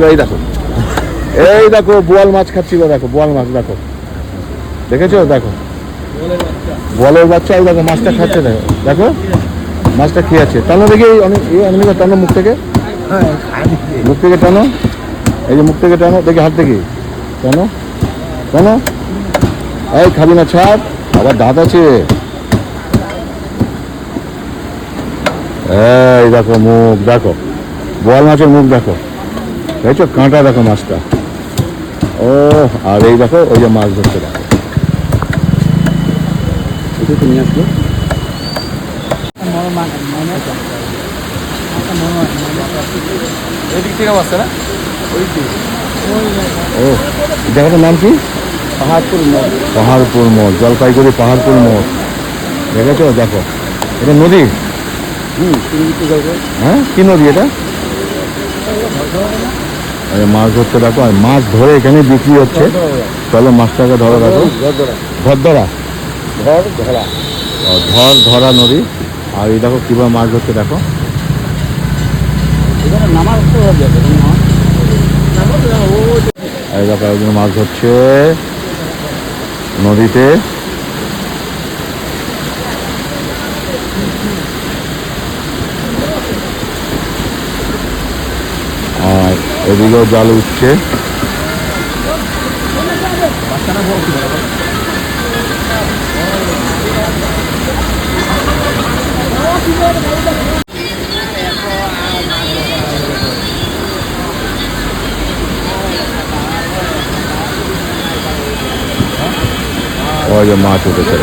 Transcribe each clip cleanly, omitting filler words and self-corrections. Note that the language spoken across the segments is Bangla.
এই দেখো, এই দেখো বোয়াল মাছ খাচ্ছিল, দেখো বোয়াল মাছ, দেখো দেখেছো, দেখো বোয়ালের বাচ্চা। এই দেখো মাছটা খাচ্ছে, দেখো দেখো মাছটা খেয়ে আছে। টানো দেখি অনেক টানো মুখ থেকে, মুখ থেকে টানো, এই যে মুখ থেকে টানো দেখি, হাত দেখি টানো টানো। এই খাবি না, ছাড়, আবার দাঁত আছে। এই দেখো মুখ, দেখো বোয়াল মাছের মুখ, দেখো দেখছো, কাঁটা দেখো মাছটা। ও আর এই দেখো ওই যে মাছ ধরছে, দেখো নিয়ে আসলো। ও জায়গাটার নাম কি? পাহাড়পুর মোড়। পাহাড়পুর মোড়, জলপাইগুড়ি পাহাড়পুর মোড়, দেখেছো? দেখো এটা নদী। হ্যাঁ, কি নদী এটা? মাছ ধরতে দেখো, আর মাছ ধরে এখানে বিক্রি হচ্ছে। চলো মাছটাকে ধরো, দেখো ধরধরা, ধর ধরা নদী। আর এই দেখো কিভাবে মাছ ধরতে, দেখো এই দেখো একজন মাছ ধরছে নদীতে। আর এদিকেও জাল উঠছে। ওই যে মাছ উঠেছে,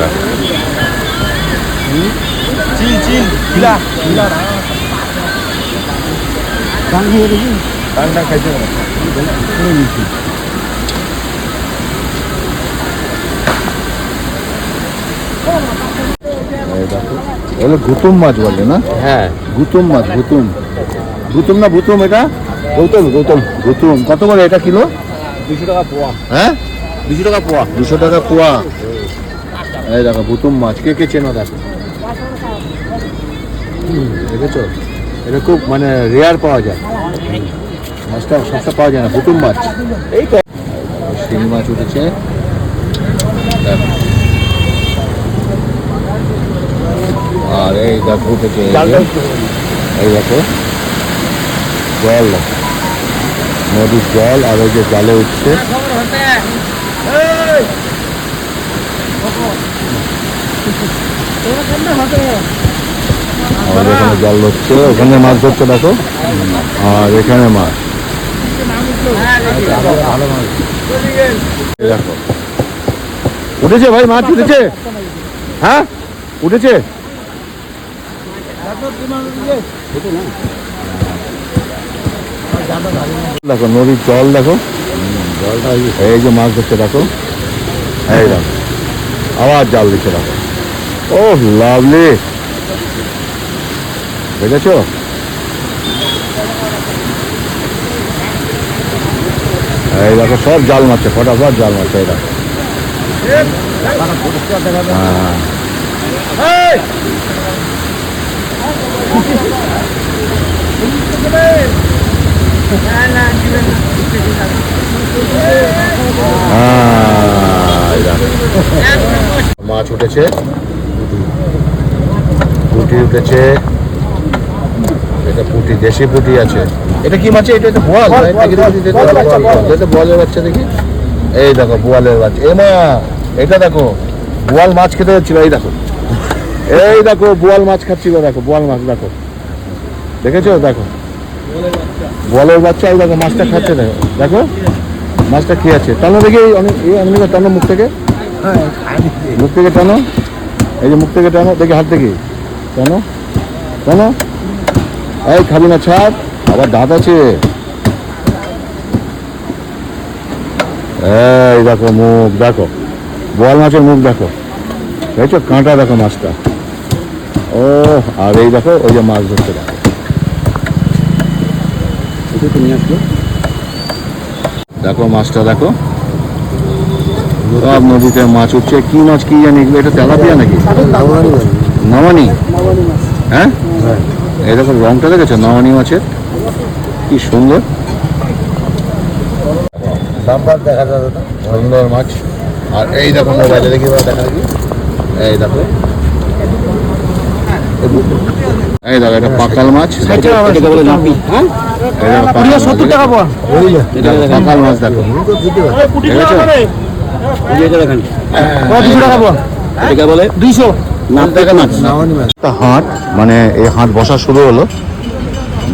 এগুলো গুতুম মাছ বলে না? হ্যাঁ গুতুম মাছ, গুতুম, গুতুম না ভুতুম? এটা গৌতম, গৌতম গুতুম। কত করে এটা কিলো? 200 টাকা পোয়া। হ্যাঁ 200 টাকা পোয়া, 200 টাকা পোয়া। এই দেখো ভুতুম মাছ, কে কে চেনো দেখো, দেখেছো? এটা খুব মানে রেয়ার পাওয়া যায়, মাছটা সবটা পাওয়া যায় না, ভুতুম মাছ। এই তো শিং মাছ উঠেছে, আর এই দেখো উঠেছে, এই দেখো জল, নদীর জল, আর ওই যে জালে উঠছে। আর এখানে জাল ধরছে, ওখানে মাছ ধরছে দেখো, আর এখানে মাছ। দেখো উঠেছে ভাই, মাছ উঠেছে। হ্যাঁ উঠেছে, দেখো নদীর জল, দেখো জলটা, এই যে মাছ ধরছে দেখো, এই দেখো আবার জাল দিচ্ছে, দেখো ও লাভলি, দেখেছো? এই দেখো সব জাল মারছে, ফটাফট জাল মারছে, এই দেখো। মাছ উঠেছে, পুঁটি উঠেছে, এটা পুঁটি, দেশি পুঁটি আছে। এটা কি মাছ? এটা তো বোয়াল, বোয়ালের বাচ্চা দেখি। এই দেখো বোয়ালের বাচ্চা, এ মা এটা দেখো বোয়াল মাছ খেতে যাচ্ছিল, এই দেখো, এই দেখো বোয়াল মাছ খাচ্ছিল, দেখো বোয়াল মাছ, দেখো দেখেছো? দেখো বোয়ালের বাচ্চা, এই দেখো মাছটা খাচ্ছে, দেখো দেখো মাছটা খেয়ে আছে। টানো দেখি অনেক টানো মুখ থেকে, মুখ থেকে টানো, এই যে মুখ থেকে টানো দেখি, হাত দেখি টানো টানো। এই খাবি না, ছাড়, আবার দাঁত আছে। এই দেখো মুখ, দেখো বোয়াল মাছের মুখ, দেখো দেখছো, কাঁটা দেখো মাছটা। ও আর এই দেখো ওই যে মাছ ধরছে, দেখো নিয়ে আসলো। দেখো মাছটা, দেখো সব নদীতে মাছ উঠছে। কি মাছ কি জানি, এটা তেলাপিয়া নাকি? নমানি। হ্যাঁ এই দেখো রংটা দেখেছো নমানি মাছের, কি সুন্দর। নাম্বার দেখা যাবে না, সুন্দর মাছ। আর এই দেখো মোবাইলে দেখি দেখা দেখি, এই দেখো এই দেখো এটা পাকাল মাছ, বলে নাপি। হ্যাঁ, 70 টাকা পোয়া। পাকাল মাছ দেখো, দেখেন 200 টাকা পোয়া। এটা বলে 200। নাপ টাকা মাছ। একটা হাট, মানে এই হাট বসা শুরু হলো,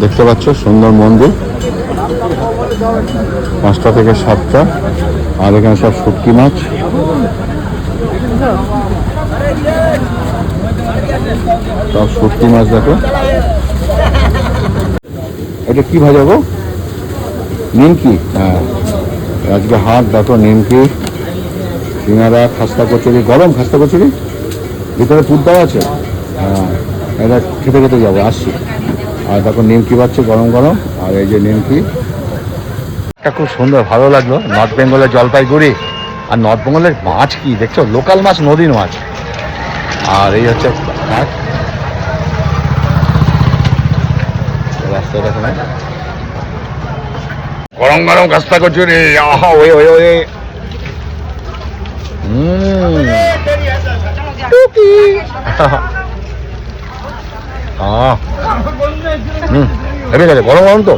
দেখতে পাচ্ছ সুন্দর মন্দির, 5টা থেকে 7টা। আর এখানে সব শুটকি মাছ, সব শুটকি মাছ দেখো। এটা কি ভাজাবো? নিমকি। হ্যাঁ, আজকে হাট দেখো, নিমকি, সিঙ্গারা, খাস্তা কচুরি, গরম খাস্তা কচুরি, ভিতরে পুর দেওয়া আছে। হ্যাঁ, এটা খেতে খেতে যাবো, আসছি। আর দেখো নিমকি পাচ্ছে গরম গরম, আর এই যে নিমকি, এটা খুব সুন্দর, ভালো লাগলো। নর্থ বেঙ্গলের জলপাইগুড়ি, আর নর্থ বেঙ্গলের মাছ কি দেখছো, লোকাল মাছ, নদীর মাছ। আর এই হচ্ছে হাট, রাস্তা দেখো না, গরম গরম খাস্তা কচুরি, আহা ওই ওই ওই, টুকি, হেভি গেছে, গরম গরম তো।